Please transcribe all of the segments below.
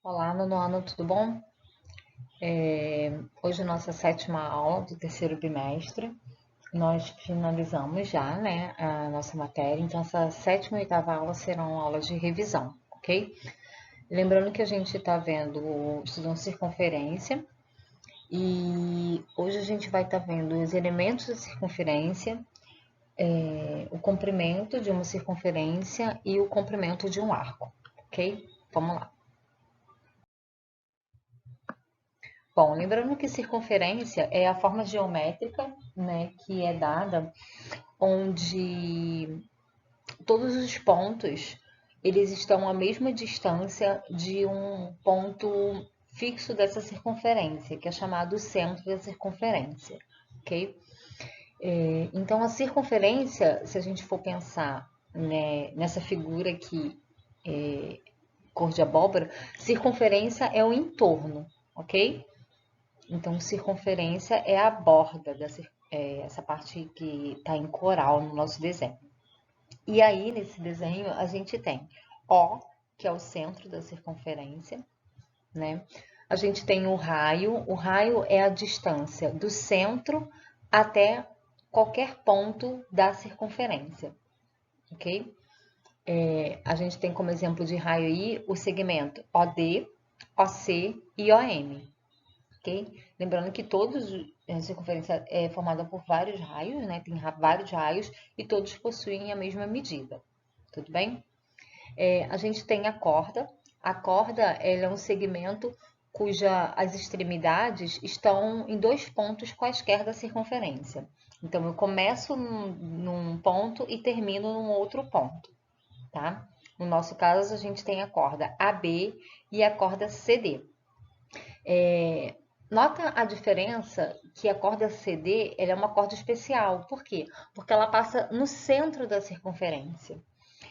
Olá, nono ano, tudo bom? Hoje é nossa sétima aula do terceiro bimestre. Nós finalizamos já, né, a nossa matéria, então essa sétima e oitava aula serão aulas de revisão, ok? Lembrando que a gente está estudando circunferência e hoje a gente vai estar vendo os elementos da circunferência, o comprimento de uma circunferência e o comprimento de um arco, ok? Vamos lá. Bom, lembrando que circunferência é a forma geométrica, né, que é dada onde todos os pontos eles estão à mesma distância de um ponto fixo dessa circunferência, que é chamado centro da circunferência, ok? Então a circunferência, se a gente for pensar, né, nessa figura aqui, cor de abóbora, circunferência é o entorno, ok? Então, circunferência é a borda, essa parte que está em coral no nosso desenho. E aí, nesse desenho, a gente tem O, que é o centro da circunferência, né? A gente tem o raio é a distância do centro até qualquer ponto da circunferência, ok? A gente tem como exemplo de raio aí o segmento OD, OC e OM. Ok? Lembrando que a circunferência é formada por vários raios, né? Tem vários raios e todos possuem a mesma medida. Tudo bem? A gente tem a corda. A corda ela é um segmento cuja as extremidades estão em dois pontos quaisquer da circunferência. Então, eu começo num ponto e termino num outro ponto, tá? No nosso caso, a gente tem a corda AB e a corda CD. Nota a diferença que a corda CD ela é uma corda especial. Por quê? Porque ela passa no centro da circunferência.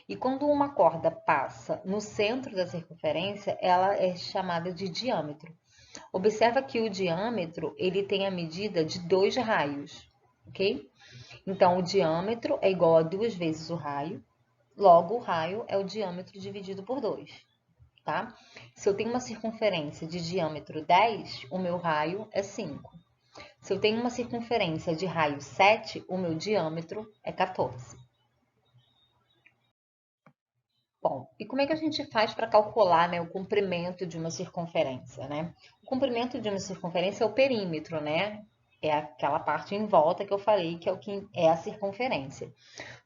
E quando uma corda passa no centro da circunferência, ela é chamada de diâmetro. Observa que o diâmetro ele tem a medida de dois raios, ok? Então, o diâmetro é igual a duas vezes o raio. Logo, o raio é o diâmetro dividido por 2. Tá? Se eu tenho uma circunferência de diâmetro 10, o meu raio é 5. Se eu tenho uma circunferência de raio 7, o meu diâmetro é 14. Bom, e como é que a gente faz para calcular, né, o comprimento de uma circunferência, né? O comprimento de uma circunferência é o perímetro, né? É aquela parte em volta que eu falei que é o que é a circunferência.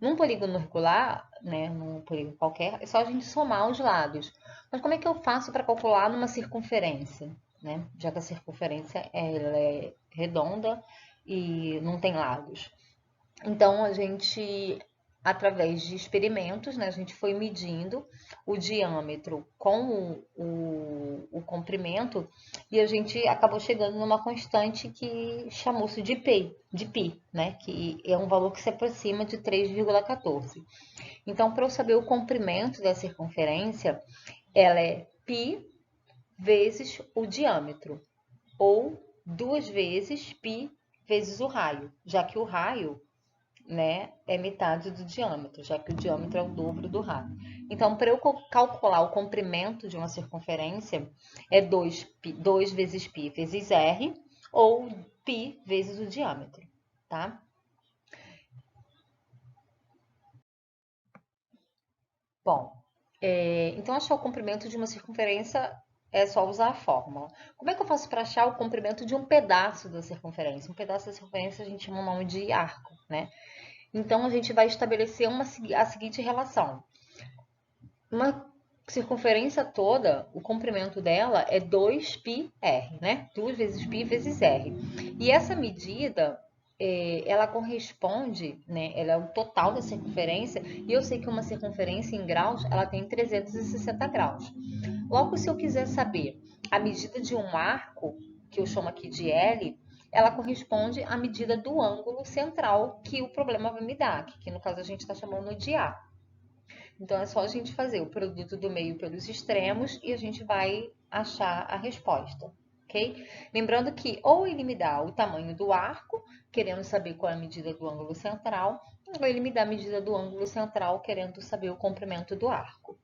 Num polígono regular, né, num polígono qualquer, é só a gente somar os lados. Mas como é que eu faço para calcular numa circunferência, né? Já que a circunferência ela é redonda e não tem lados. Então, a gente, através de experimentos, né, a gente foi medindo o diâmetro com o comprimento e a gente acabou chegando numa constante que chamou-se de π, né, que é um valor que se aproxima de 3,14. Então, para eu saber o comprimento da circunferência, ela é π vezes o diâmetro, ou duas vezes π vezes o raio, já que o raio, né, é metade do diâmetro, já que o diâmetro é o dobro do raio. Então, para eu calcular o comprimento de uma circunferência, é 2 vezes π vezes r, ou π vezes o diâmetro, tá? Bom, então achar o comprimento de uma circunferência é só usar a fórmula. Como é que eu faço para achar o comprimento de um pedaço da circunferência? Um pedaço da circunferência a gente chama o nome de arco, né? Então a gente vai estabelecer a seguinte relação. Uma circunferência toda, o comprimento dela é 2πr, né? 2 vezes π vezes r. E essa medida, ela corresponde, né? Ela é o total da circunferência, e eu sei que uma circunferência em graus, ela tem 360 graus. Logo, se eu quiser saber a medida de um arco, que eu chamo aqui de L, ela corresponde à medida do ângulo central que o problema vai me dar, que no caso a gente está chamando de A. Então, é só a gente fazer o produto do meio pelos extremos e a gente vai achar a resposta, ok? Lembrando que ou ele me dá o tamanho do arco, querendo saber qual é a medida do ângulo central, ou ele me dá a medida do ângulo central, querendo saber o comprimento do arco.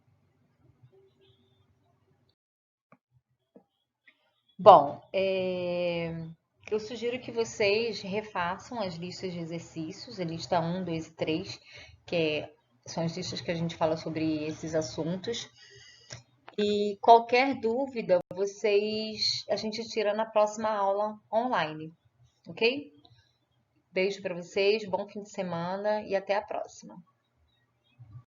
Bom, eu sugiro que vocês refaçam as listas de exercícios, a lista 1, 2 e 3, são as listas que a gente fala sobre esses assuntos. E qualquer dúvida, a gente tira na próxima aula online, ok? Beijo para vocês, bom fim de semana e até a próxima.